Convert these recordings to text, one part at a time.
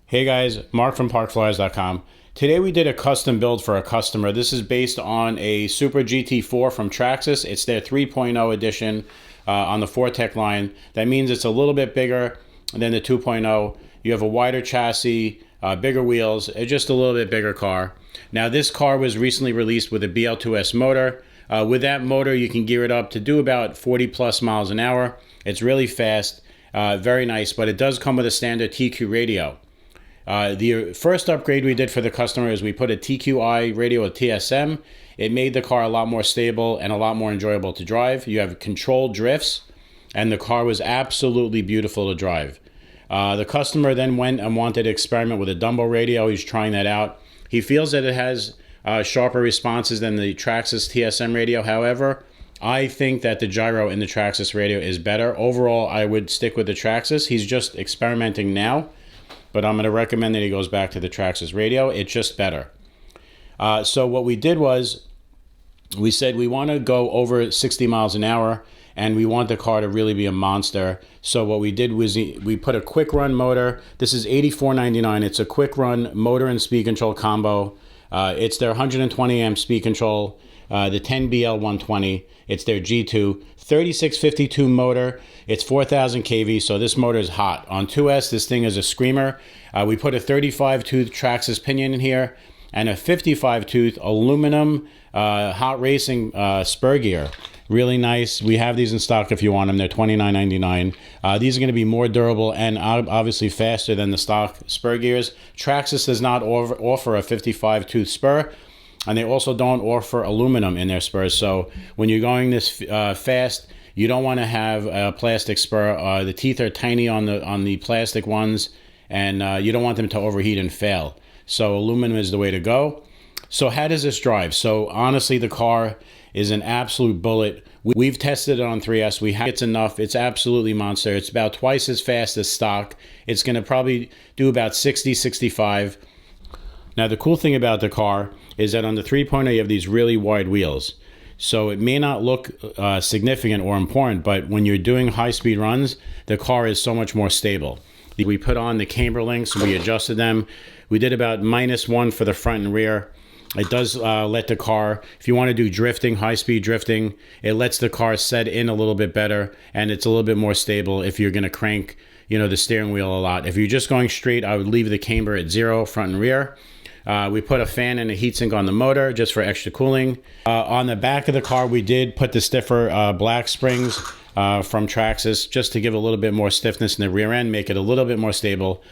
Hey guys, Marc from parkflyers.com. Today we did a custom build for a customer. This is based on a Supra GT4 from Traxxas. It's their 3.0 edition on the 4Tech line. That means it's a little bit bigger than the 2.0. You have a wider chassis, bigger wheels, just a little bit bigger car. Now this car was recently released with a BL2S motor. With that motor you can gear it up to do about 40 plus miles an hour. It's really fast, very nice, but it does come with a standard TQ radio. The first upgrade we did for the customer is we put a TQI radio with TSM. It made the car a lot more stable and a lot more enjoyable to drive. You have controlled drifts, and the car was absolutely beautiful to drive. The customer then went and wanted to experiment with a Dumbo radio. He's trying that out. He feels that it has sharper responses than the Traxxas TSM radio. However, I think that the gyro in the Traxxas radio is better. Overall, I would stick with the Traxxas. He's just experimenting now, but I'm going to recommend that he goes back to the Traxxas radio. It's just better. So what we did was we said we want to go over 60 miles an hour and we want the car to really be a monster. So what we did was we put a quick run motor. This is $84.99. It's a quick run motor and speed control combo. It's their 120 amp speed control, the 10BL120. It's their G2 3652 motor. It's 4,000 kV, so this motor is hot. On 2S, this thing is a screamer. We put a 35 tooth Traxxas Pinion in here and a 55 tooth aluminum Hot Racing Spur gear. Really nice. We have these in stock if you want them. They're $29.99. These are going to be more durable and obviously faster than the stock Spur gears. Traxxas does not offer a 55 tooth Spur, and they also don't offer aluminum in their Spurs. So when you're going this fast, you don't want to have a plastic Spur. The teeth are tiny on the plastic ones, and you don't want them to overheat and fail. So aluminum is the way to go. So how does this drive? So honestly, the car is an absolute bullet. We've tested it on 3S. It's enough. It's absolutely monster. It's about twice as fast as stock. It's going to probably do about 60, 65. Now the cool thing about the car is that on the 3.0 you have these really wide wheels. So it may not look significant or important, but when you're doing high-speed runs, the car is so much more stable. We put on the camber links, we adjusted them. We did about -1 for the front and rear. It does let the car, if you want to do drifting, high-speed drifting, it lets the car set in a little bit better, and it's a little bit more stable if you're going to crank, the steering wheel a lot. If you're just going straight, I would leave the camber at 0, front and rear. We put a fan and a heatsink on the motor just for extra cooling. On the back of the car, we did put the stiffer black springs from Traxxas just to give a little bit more stiffness in the rear end, make it a little bit more stable.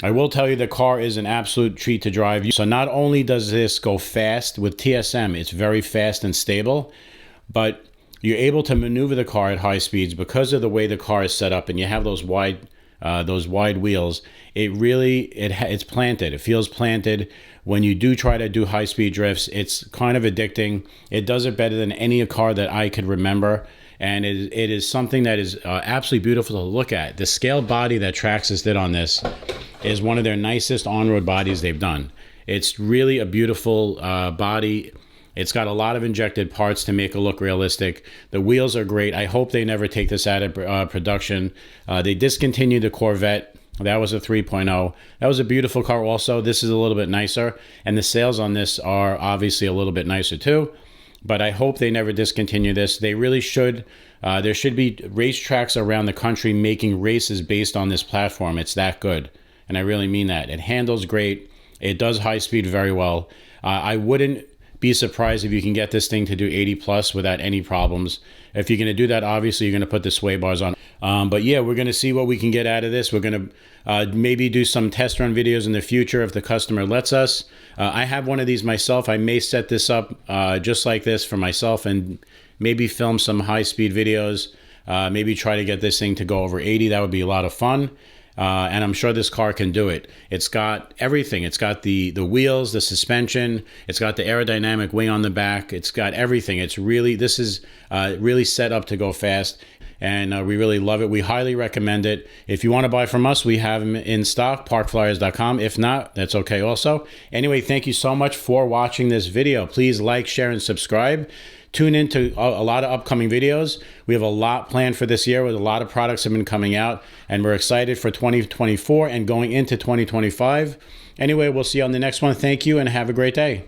I will tell you the car is an absolute treat to drive. So not only does this go fast with TSM, it's very fast and stable, but you're able to maneuver the car at high speeds because of the way the car is set up, and you have those wide wheels. It's planted. It feels planted. When you do try to do high-speed drifts, it's kind of addicting. It does it better than any car that I could remember, and it is something that is absolutely beautiful to look at. The scale body that Traxxas did on this is one of their nicest on-road bodies they've done. It's really a beautiful body. It's got a lot of injected parts to make it look realistic. The wheels are great. I hope they never take this out of production. They discontinued the Corvette. That was a 3.0. That was a beautiful car also. This is a little bit nicer, and the sales on this are obviously a little bit nicer too. But I hope they never discontinue this. They really should. There should be racetracks around the country making races based on this platform. It's that good, and I really mean that. It handles great. It does high speed very well. I wouldn't be surprised if you can get this thing to do 80 plus without any problems. If you're going to do that, obviously you're going to put the sway bars on. But yeah, we're going to see what we can get out of this. We're going to maybe do some test run videos in the future if the customer lets us. I have one of these myself. I may set this up just like this for myself and maybe film some high-speed videos. Maybe try to get this thing to go over 80. That would be a lot of fun. And I'm sure this car can do it. It's got everything. It's got the wheels, the suspension. It's got the aerodynamic wing on the back. It's got everything. This is really set up to go fast, and we really love it. We highly recommend it. If you want to buy from us, we have them in stock, parkflyers.com. If not, that's okay also. Anyway, thank you so much for watching this video. Please like, share, and subscribe tune into a lot of upcoming videos. We have a lot planned for this year with a lot of products have been coming out, and we're excited for 2024 and going into 2025. Anyway, we'll see you on the next one. Thank you and have a great day.